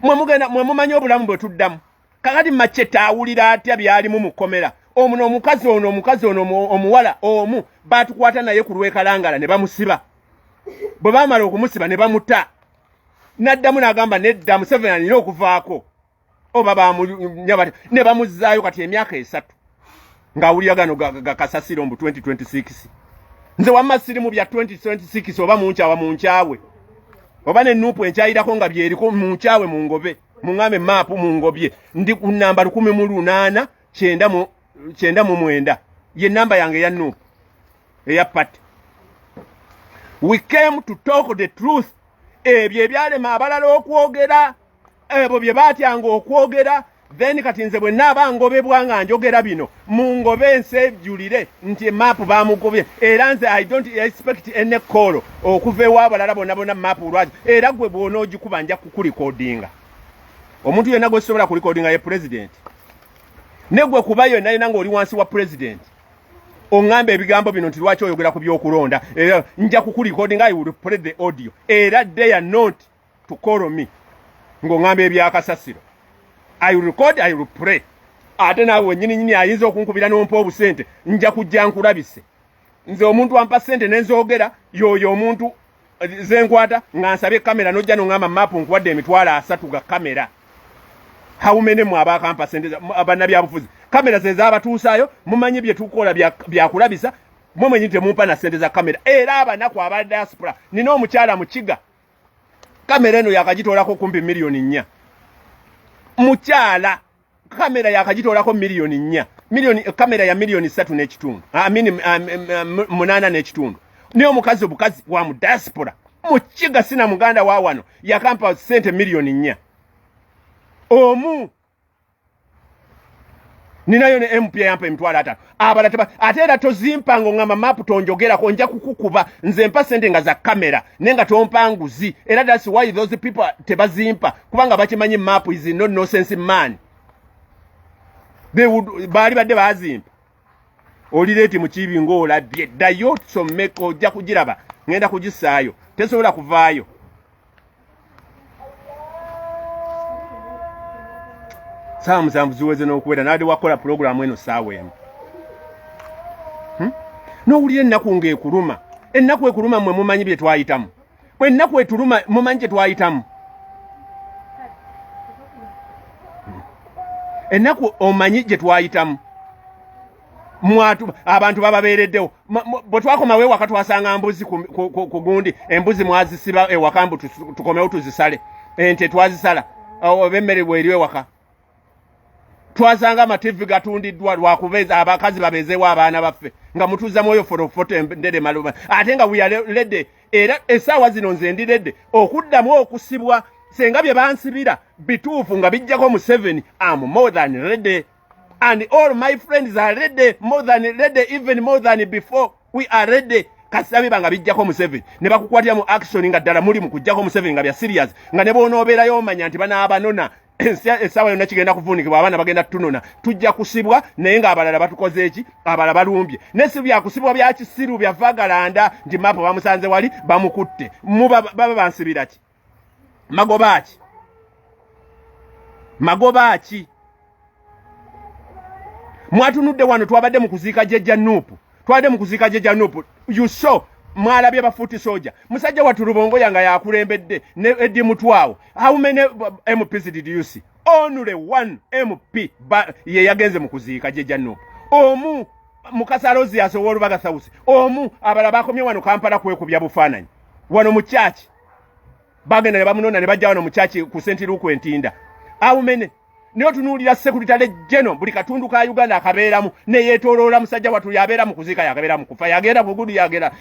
mwe mumanyi obulamu bwe tuddamu kakati Macheta awulira atya byalimu mu kkomera omukazi ono omuwala omu batukwata naye ku lwekalangala ne bamusiba bwe bamala okumusiba ne bamuta naddamu n'agamba nedda Museveni alina okuvaako oba bamunyabati ne bamuzzaayo kati emyaka 3 ng'awulira gano gakasasiro mu 2026 nze wamma siri mu bya 2026 oba munkyawe oba ne NUP enkyayirako nga byeriko munkyawe mu ngobe muŋŋambe maapu mu ngobye ndi ku namba 108 9 ye namba yange ya NUP eya party. We came to talk the truth. Ebyo ebyalema abalala okwogera ebo bye batyanga okwogera then kati nze bwe naaba ngobebwa nga njogera bino mu ngobe nsejjulire nti map bamugobye era nze I don't expect any call okuva ewabalala bonna map lwazi era gwe bwona ogikuba nja kukulikodinga omuntu yenna gwe sobola kulikodinga ye president negwe kubayo nalina nga oli wansi wa president ongambe ebigambo bino nti lwaki oyogera ku byokulonda era nja kukulikodinga I will play the audio era they are not to call me ng'ongambe ebyakasasiro I will record, I will pray. Ate nawe nyini ayinza okunkubira n'ompa obusente nja kujja nkulabise nze omuntu ampa sente n'enzoogera yoyo omuntu zenkwata nga nsabye kamera n'ojja n'ongamba mapu nkuwadde emitwalo 3 ga kamera hawumene mu abakampa sente abannabyabufuzi kamera ze zaabatuusaayo mumanyi bye tukola byakulabisa mumwenyi temumpa na sente za kamera era abanaku aba diaspora nina omukyala mu kiga kamera eno yakagitoolako kumpi miliyoni 4 mukyala kamera yakagitoolako miliyoni 4 kamera ya miliyoni 3 n'ekitundu 8 n'ekitundu niyo omukazi obukazi wa mu diaspora mu kiga sina muganda wa wano yakampa sente miliyoni 4 omu ninayo ne MP yampa emitwalo 5 abalata ate era tozimpa ng'ongamba mapu tonjogerako nja kukukuba nze mpa sente nga za kamera nenga tompa nguzi era that's why those people tebazimpa kubanga bakimanyi mapu is no nonsense man they would bali badde bazimpa olireti mu kibingo olabye dayo someko ojja kugiraba ngenda kugisaayo tesobola kuvaayo saa musanvu ziweze n'okuwera nadi wakola programu eno saawa emu n'owulira ennaku ng'ekuluma ennaku ekuluma mmwe mumanyi bye twayitamu bwe ennaku etuluma mumanyi kye twayitamu ennaku omanyi gye twayitamu mwatu abantu bababeereddewo bwe twakomawo ewaka twasanga mbuzi ku gundi embuzi mwazisiba ewaka mbu tukomewo tuzisale ente twazisala obemmere bweriwo ewaka twasanga amativi gatundiddwa lwakubeeza abakazi babeezeewo abaana baffe nga mutuuza mwoyo forofoto ndere maluma ate nga we are ready era essaawa zino nze ndi ready okuddamu okusibwa senga bye bansibira bituufu nga bijjako mu 7 am more than ready and all my friends are ready more than ready even more than before we are ready kasitabi banga bijjako mu 7 ne bakukwatira mu action nga ddala muli mu kujjako mu 7 nga bya serious nga ne boonoobeerayo omanya nti banaabanona esawa yonna kigenda kuvunikibwa abaana bagenda tunona tujja kusibwa naye ng'abalala batukoze eki abalala balumbye nesi byakusibwa bya kisiru bya vagalanda nti mapo bamusanze wali bamukutte baba bansibira ki magoba ki mwatunudde wano twabadde mu kuziika jjajja NUP you saw mwalabye bafuti soja musajja watu Rubongo yanga yakulembedde ne Edi Mutwawo how many MPs did you see? Only one MP ye yagenze mu kuziika jjajja NUP omu mukasalozi yasowola baga sausi omu abala bakomye wano Kampala kwekubya bufaananyi wano mu church bagenda ne bamunona ne bajja wano mu church ku St. Luke Ntinda how many niyo tunuulira Secretary General buli katundu ka Uganda akabeeramu ne yeetooloola musajja watu yabeera mu kuziika yabeera mu kufa yagenda ku gudu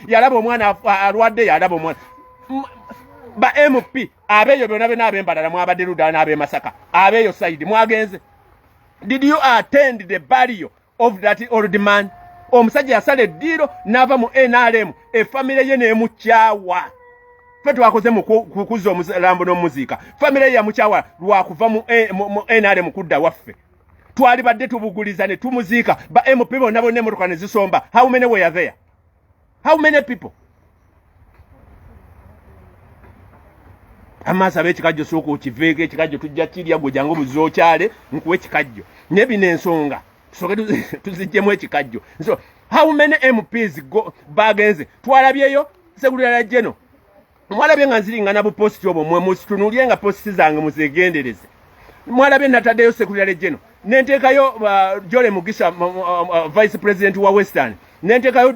yalaba omwana alwadde yalaba omwana ba MP abeeyo byonna bena ab'embalala mwabadde Luda n'ab'e Masaka abeeyo side mwagenze did you attend the burial of that old man omusajja yasala eddiiro n'ava mu NRM efamile ye n'emukyawa fe twakoze mu kukuza omulambo n'omuziika famile ya mukyawa lwakuva mu NRM kudda waffe twali badde tubuguliza ne tumuziika ba MP bonna bonna emmotoka ne zisomba how many were there how many people amasa ab'ekikajjo sooka okiveeko ekikajjo tujja kirya gwe jangu buzookyale nkuwe ekikajjo naye bino ensonga tusooke tuziggyemu ekikajjo so how many MPs bagenze twalabyeyo Secretary General mwalabye nga nziringa na buposti obwo mwe musitunuulye nga posti zange muzegendereze mwalabye nataddeyo Secretary General nenteekayo Jole Mugisha Vice President wa Western nenteekayo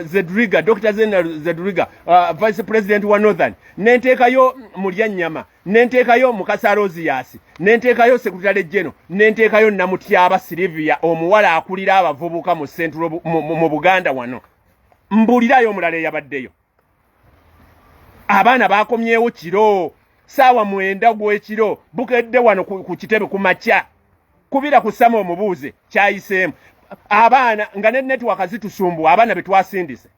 Zedriga Dr. Zedriga Vice President wa Northern nenteekayo Mulyanyama nenteekayo Mukasa Rosias nenteekayo Secretary General nenteekayo Namutyaba Silvia omuwala akulira abavubuka mu Central mu Buganda wano mbulirayo omulala eyabaddeyo abaana bakomyewo kiro saawa 9 gw'ekiro bukedde wano ku kitebe ku makya kubira kusama omubuuze kyayiseemu abaana nga ne network zitusumbwa abaana betwasindise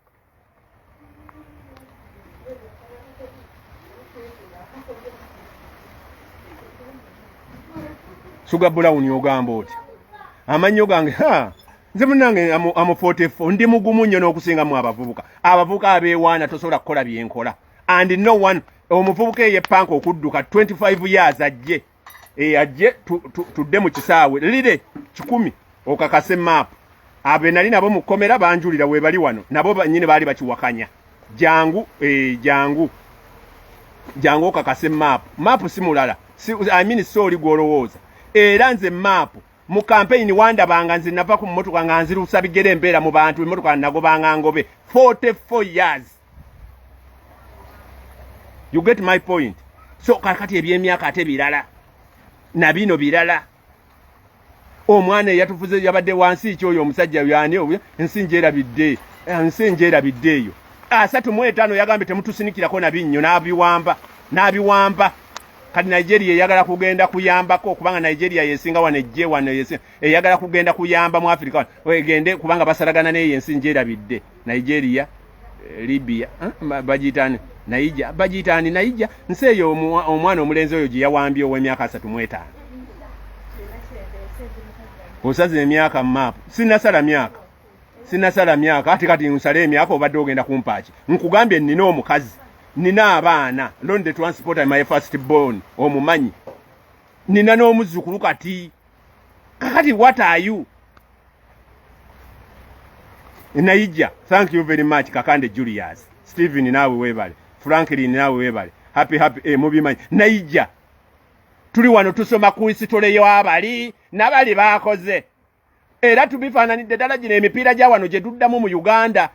Sugar Brown ogamba oti amanyo gange nze munange amu 44 ndi mugumu nnyo n'okusingamu abavubuka abeewaana tosobola kukola byenkola and no one omuvubuka yepanka okudduka 25 years ajje tudde mu kisaawe lire 10 okakase map abe nali nabo mukomera banjulira we bali wano nabo nyine bali bakiwakanya jangu okakase map simulala I mean sorry gwolowooza era nze map mu campaign wanda banga nze nava ku mmotoka nga nzirusa bigere embeera mu bantu emmotoka nagobanga ngobe 44 years. You get my point. So kakati ebyemyaka ate birala na bino birala omwana yatufuze yabadde wansi kyoyo omusajja yani obyo nsinjera biddeyo 35 yagambe temutusinikirako na binnyo nabiwamba kati Nigeria yagala kugenda kuyambako kubanga Nigeria yesinga wanejje wano yagala kugenda kuyamba mu Africa wegende kubanga basalagana ne yensinjera bidde Nigeria Libya bajitani Naija nseyo omwana omulenzi oyo gye yawambye ow'emyaka 35 osaze emyaka map sinasala myaka ati kati nsale emyaka obadde ogenda kumpaaki nkugambye nina omukazi nina abaana londe transport my first born omumanyi nina n'omuzzukulu kati kakati what are you Naija thank you very much Kakande Julius Stephen nawe webale Franklin nawe webale happy mubimanyi Naija tuli wano tusoma ku isitole y'abali nabali bakoze era tubifaananidde ddala gino emipiira gya wano gye tuddamu mu Uganda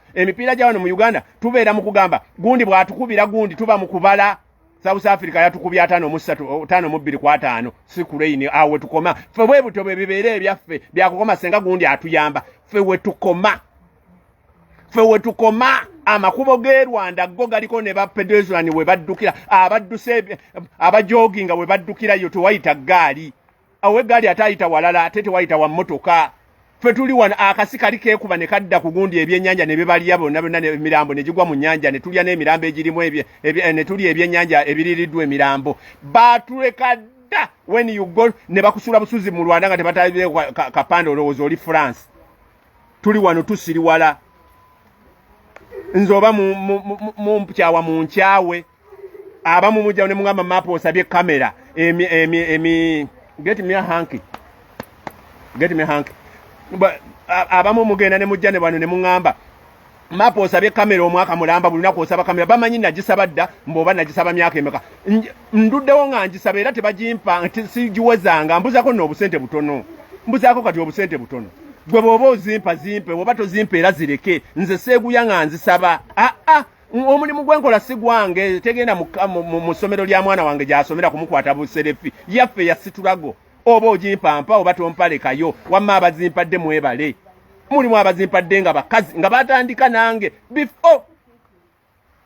tubeera mu kugamba gundi bw'atukubira gundi tuba mu kubala South Africa yatukubya 5-2-5 si kuraini awe tukoma fe bwe buto bwe bibeere ebyaffe byakukoma senga gundi atuyamba fe we tukoma amakubo ge Rwanda go galiko ne ba pedestrian we baddukira abadduse abajoginga we baddukira yo tuwaita gaali awe gaali atayita walala tete waita wa motoka fe tuli wana akasikali kekuba ne kadda kugundi ebyennyanja ne bibaliya bonna bonna ne mirambo ne jigwa mu nnyanja ne tulya ne mirambo egirimu ne tuli ebyennyanja ebiririddwa emirambo batuleka batta when you go ne bakusula busuzi mu Rwanda nga tebatabe kapande olowooza oli France tuli wano tusiri wala nzoba mu mpyawa mu nkyawe abamu mujja ne mugamba mapo osabye kamera get me a hanky abamu mugenda ne mujja ne bano ne mungamba mapo osabye kamera omwaka mulamba bulina kusaba kamera bamanyi nagisaba dda mboba nagisaba myaka emeka nduddewo nga ngisaba era tebagimpa sigiwezanga mbuzako n'obusente butono mbuzako kati obusente butono gwe bwoba ozimpa zimpe oba tozimpa era zireke nze seeguya nga nzisaba omulimu gwenkola si gwange tegenda mu ssomero lya mwana wange gy'asomera kumukwata buserefi yaffe yasitulago oba ogimpampa oba tompalekayo wamma abazimpadde mwebale mulimu abazimpadde nga bakazi nga batandika nange before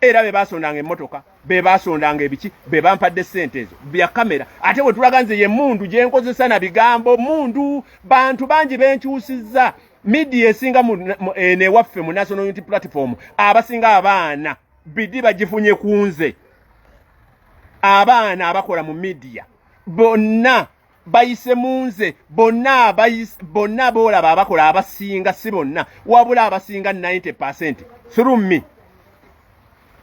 era be basondanga emmotoka be basondanga ebiki be bampadde ssente ezo bya kamera ate bwe tulaga nze ye mundu gye nkozesa na bigambo mundu bantu bangi benkyusizza media esinga ne waffe mu National Unity Platform abasinga abaana bidi bagifunye kunze abaana abakola mu media bonna bayise munze bonna boolaba abakola abasinga si bonna wabula abasinga 90% through me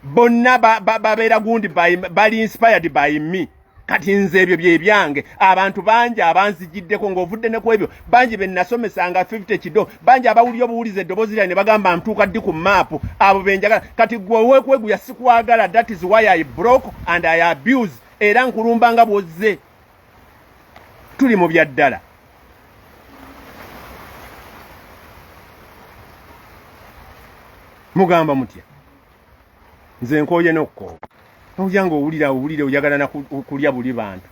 bonna babeera gundi bali inspired by me kati nze ebyo bye byange abantu bangi abanzigiddeko ng'ovudde ne ku ebyo bangi be nasomesanga 50 kido bangi abawulira obuwulize eddoboozi lyange ne bagamba ntuuka ddi ku maapu abo benjagala kati gwe weekweguya sikwagala that is why I broke and I abuse era nkulumba nga bwozze tuli mu bya ddala mugamba mutya nze nkooye n'okukooba ojja ng'owulira oyagala na kulya buli bantu